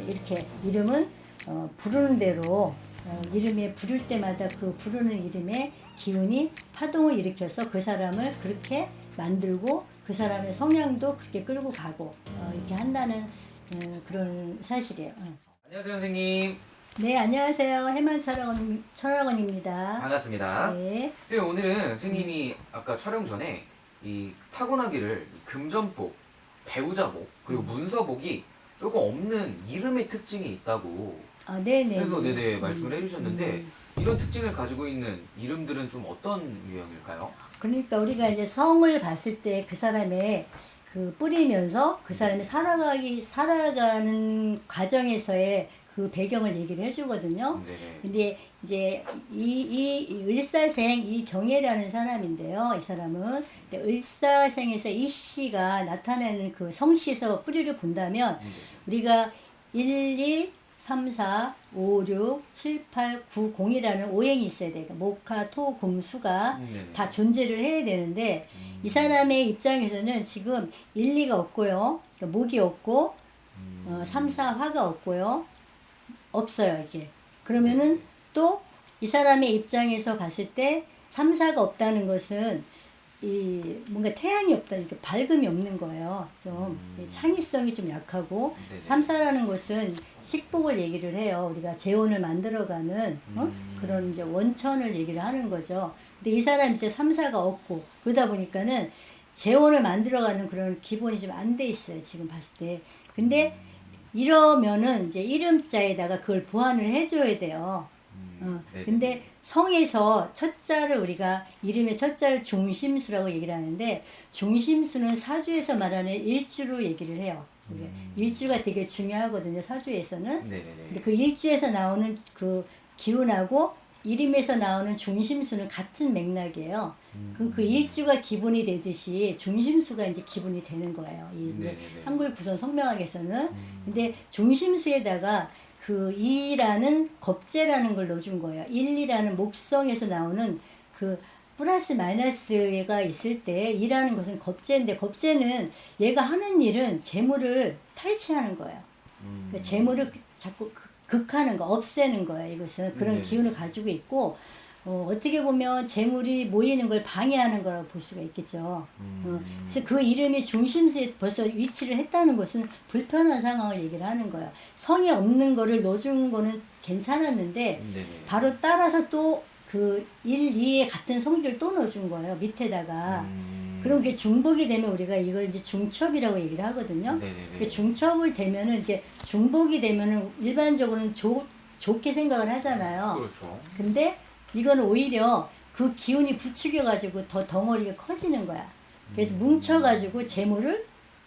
이렇게 이름은 부르는 대로 이름에 부를 때마다 그 부르는 이름의 기운이 파동을 일으켜서 그 사람을 그렇게 만들고 그 사람의 성향도 그렇게 끌고 가고 이렇게 한다는 그런 사실이에요. 안녕하세요, 선생님. 네, 안녕하세요. 해만 철학원입니다. 반갑습니다. 네. 선생님, 오늘은 선생님이 아까 촬영 전에 이 타고나기를 금전복, 배우자복, 그리고 문서복이 조금 없는 이름의 특징이 있다고 네네. 그래서 네네 말씀을 해주셨는데 이런 특징을 가지고 있는 이름들은 좀 어떤 유형일까요? 그러니까 우리가 이제 성을 봤을 때 그 사람의 그 뿌리면서 그 사람이 살아가는 과정에서의 그 배경을 얘기를 해주거든요. 네네. 근데 이제 이 을사생 이경애라는 사람인데요. 이 사람은 근데 을사생에서 이 씨가 나타내는 그 성씨에서 뿌리를 본다면 우리가 1, 2, 3, 4, 5, 6, 7, 8, 9, 0이라는 오행이 있어야 돼요. 목화, 토, 금, 수가 다 존재를 해야 되는데 이 사람의 입장에서는 지금 1, 2가 없고요. 그러니까 목이 없고 3, 4, 화가 없고요. 없어요, 이게. 그러면은 또 이 사람의 입장에서 봤을 때 3, 4가 없다는 것은 뭔가 태양이 없다, 이렇게 밝음이 없는 거예요. 좀 창의성이 좀 약하고 네네. 3, 4라는 것은 식복을 얘기를 해요. 우리가 재혼을 만들어가는 그런 이제 원천을 얘기를 하는 거죠. 근데 이 사람이 이제 3, 4가 없고 그러다 보니까는 재혼을 만들어가는 그런 기본이 좀 안 돼 있어요. 지금 봤을 때. 근데 이러면은 이제 이름자에다가 그걸 보완을 해줘야 돼요. 근데 성에서 첫자를 우리가 이름의 첫자를 중심수라고 얘기를 하는데 중심수는 사주에서 말하는 일주로 얘기를 해요. 일주가 되게 중요하거든요. 사주에서는. 근데 그 일주에서 나오는 그 기운하고 이름에서 나오는 중심수는 같은 맥락이에요. 그 일주가 기분이 되듯이 중심수가 이제 기분이 되는 거예요. 이 이제 한글 구성 성명학에서는. 근데 중심수에다가 그 2라는 겁재라는 걸 넣어준 거예요. 1, 2라는 목성에서 나오는 그 플러스 마이너스가 있을 때 2라는 것은 겁재인데 겁재는 얘가 하는 일은 재물을 탈취하는 거예요. 그러니까 재물을 자꾸 극하는 거, 없애는 거예요. 이것은 그런 기운을 가지고 있고 어떻게 보면 재물이 모이는 걸 방해하는 거라고 볼 수가 있겠죠. 그래서 그 이름이 중심수에 벌써 위치를 했다는 것은 불편한 상황을 얘기를 하는 거예요. 성이 없는 거를 넣어준 거는 괜찮았는데 바로 따라서 또 그 1, 2에 같은 성질을 또 넣어준 거예요. 밑에다가. 그럼 그게 중복이 되면 우리가 이걸 이제 중첩이라고 얘기를 하거든요. 중첩을 되면은 이게 중복이 되면은 일반적으로는 좋게 생각을 하잖아요. 그렇죠. 근데 이거는 오히려 그 기운이 부추겨가지고 더 덩어리가 커지는 거야. 그래서 뭉쳐가지고 재물을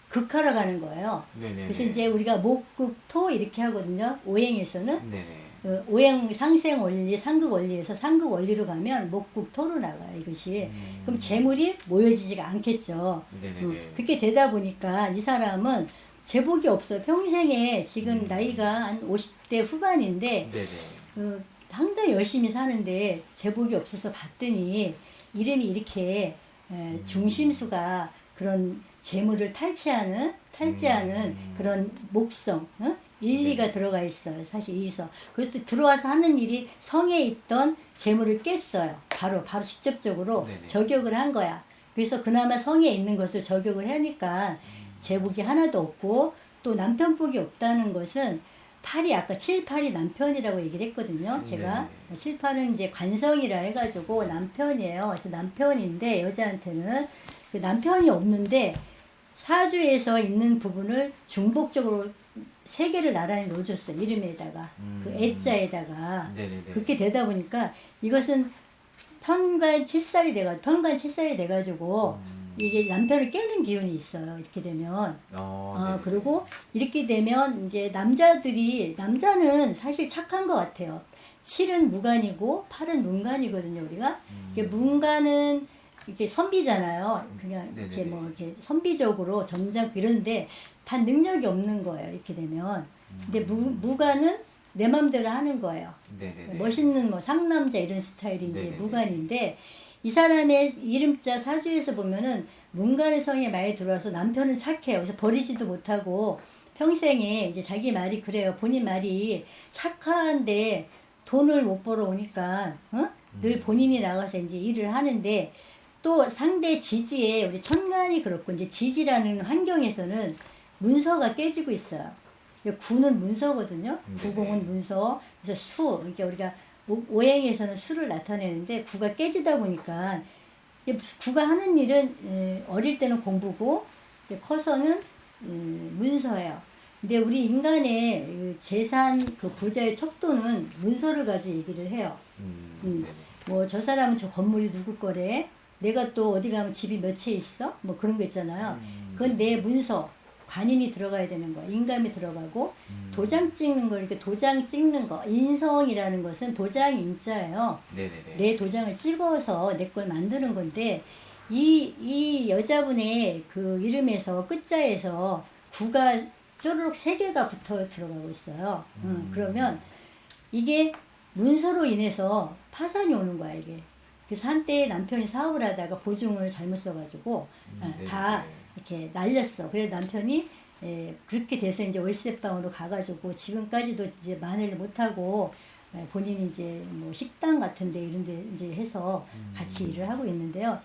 극하러 가는 거예요. 그래서 이제 우리가 목극토 이렇게 하거든요. 오행에서는. 오행 상생 원리, 상극 원리에서 상극 원리로 가면 목극토로 나가요. 이것이. 그럼 재물이 모여지지가 않겠죠. 그렇게 되다 보니까 이 사람은 재복이 없어요. 평생에 지금 나이가 한 50대 후반인데 상당히 열심히 사는데 재복이 없어서 봤더니 이름이 이렇게 중심수가 그런 재물을 탈취하는 그런 목성 1, 2가 들어가 있어요. 사실 이서. 그것도 들어와서 하는 일이 성에 있던 재물을 깼어요. 바로 직접적으로 저격을 한 거야. 그래서 그나마 성에 있는 것을 저격을 하니까 재복이 하나도 없고 또 남편복이 없다는 것은 8이 아까 7, 8이 남편이라고 얘기를 했거든요. 제가 7, 8은 이제 관성이라 해가지고 남편이에요. 그래서 남편인데 여자한테는 그 남편이 없는데 사주에서 있는 부분을 중복적으로 3개를 나란히 놓아줬어요. 이름에다가 그 애자에다가 그렇게 되다 보니까 이것은 편관 칠살이 돼가지고 이게 남편을 깨는 기운이 있어요. 이렇게 되면. 그리고 이렇게 되면 이제 남자는 사실 착한 것 같아요. 7은 무관이고 8은 문관이거든요, 우리가. 이게 문관은 이렇게 선비잖아요. 그냥 이렇게 뭐 이렇게 선비적으로 점잖고 이런데 다 능력이 없는 거예요. 이렇게 되면. 근데 무관은 내 맘대로 하는 거예요. 멋있는 뭐 상남자 이런 스타일이 이제 무관인데 이 사람의 이름자 사주에서 보면은 문간의 성에 많이 들어와서 남편은 착해요. 그래서 버리지도 못하고 평생에 이제 자기 말이 그래요. 본인 말이 착한데 돈을 못 벌어 오니까 늘 본인이 나가서 이제 일을 하는데 또 상대 지지에 우리 천간이 그렇고 이제 지지라는 환경에서는 문서가 깨지고 있어요. 구는 문서거든요. 구공은 문서. 그래서 수, 그러니까 우리가 오행에서는 수를 나타내는데 구가 깨지다 보니까 구가 하는 일은 어릴 때는 공부고 커서는 문서예요. 근데 우리 인간의 그 재산, 그 부자의 척도는 문서를 가지고 얘기를 해요. 뭐 저 사람은 저 건물이 누구 거래? 내가 또 어디 가면 집이 몇 채 있어? 뭐 그런 거 있잖아요. 그건 내 문서, 관인이 들어가야 되는 거야. 인감이 들어가고 도장 찍는 거, 이렇게 도장 찍는 거. 인성이라는 것은 도장 인자예요. 네네네. 내 도장을 찍어서 내 걸 만드는 건데 이 여자분의 그 이름에서 끝자에서 구가 쪼르륵 3개가 붙어 들어가고 있어요. 그러면 이게 문서로 인해서 파산이 오는 거야, 이게. 그래서 한때 남편이 사업을 하다가 보증을 잘못 써가지고 다 이렇게 날렸어. 그래서 남편이 그렇게 돼서 이제 월세방으로 가가지고 지금까지도 이제 만회를 못하고 본인이 이제 뭐 식당 같은데 이런 데 이제 해서 같이 일을 하고 있는데요.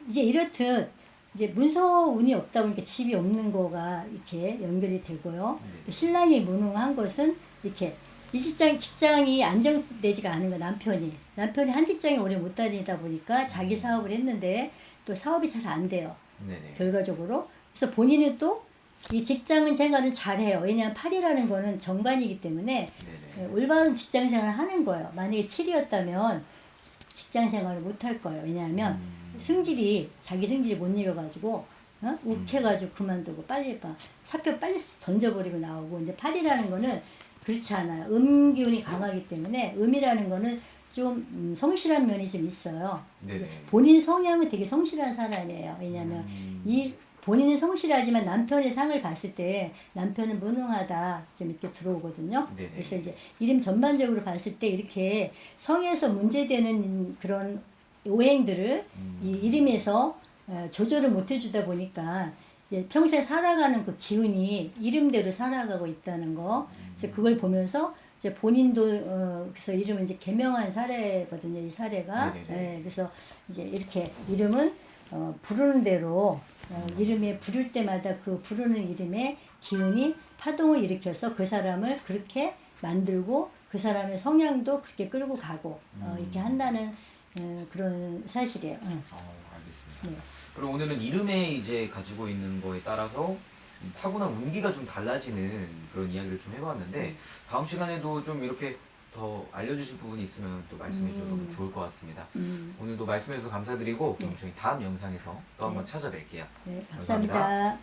이제 이렇듯 이제 문서 운이 없다 보니까 집이 없는 거가 이렇게 연결이 되고요. 또 신랑이 무능한 것은 이렇게 이 직장이 안정되지가 않은 거야, 남편이 한 직장에 오래 못 다니다 보니까 자기 사업을 했는데 또 사업이 잘 안 돼요. 네네. 결과적으로. 그래서 본인은 또 이 직장 생활을 잘해요. 왜냐하면 8이라는 거는 정관이기 때문에 올바른 직장 생활을 하는 거예요. 만약에 7이었다면 직장 생활을 못 할 거예요. 왜냐하면 자기 승질이 못 이뤄가지고 욱해가지고 그만두고 빨리 사표 빨리 던져버리고 나오고. 근데 8이라는 거는 그렇지 않아요. 기운이 강하기 때문에 음이라는 거는 좀 성실한 면이 좀 있어요. 네네. 본인 성향은 되게 성실한 사람이에요. 왜냐하면 본인은 성실하지만 남편의 상을 봤을 때 남편은 무능하다 좀 이렇게 들어오거든요. 네네. 그래서 이제 이름 전반적으로 봤을 때 이렇게 성에서 문제되는 그런 오행들을 이 이름에서 조절을 못 해주다 보니까 평생 살아가는 그 기운이 이름대로 살아가고 있다는 거. 그래서 그걸 보면서 이제 본인도 그래서 이름은 이제 개명한 사례거든요. 이 사례가. 그래서 이제 이렇게 이름은 부르는 대로 이름에 부를 때마다 그 부르는 이름의 기운이 파동을 일으켜서 그 사람을 그렇게 만들고 그 사람의 성향도 그렇게 끌고 가고 이렇게 한다는 그런 사실이에요. 알겠습니다. 네. 그리고 오늘은 이름에 이제 가지고 있는 거에 따라서 타고난 운기가 좀 달라지는 그런 이야기를 좀 해봤는데 다음 시간에도 좀 이렇게 더 알려주실 부분이 있으면 또 말씀해 주셔서 좋을 것 같습니다. 오늘도 말씀해 주셔서 감사드리고 그럼 저희 다음 영상에서 또 한번 찾아뵐게요. 네, 감사합니다.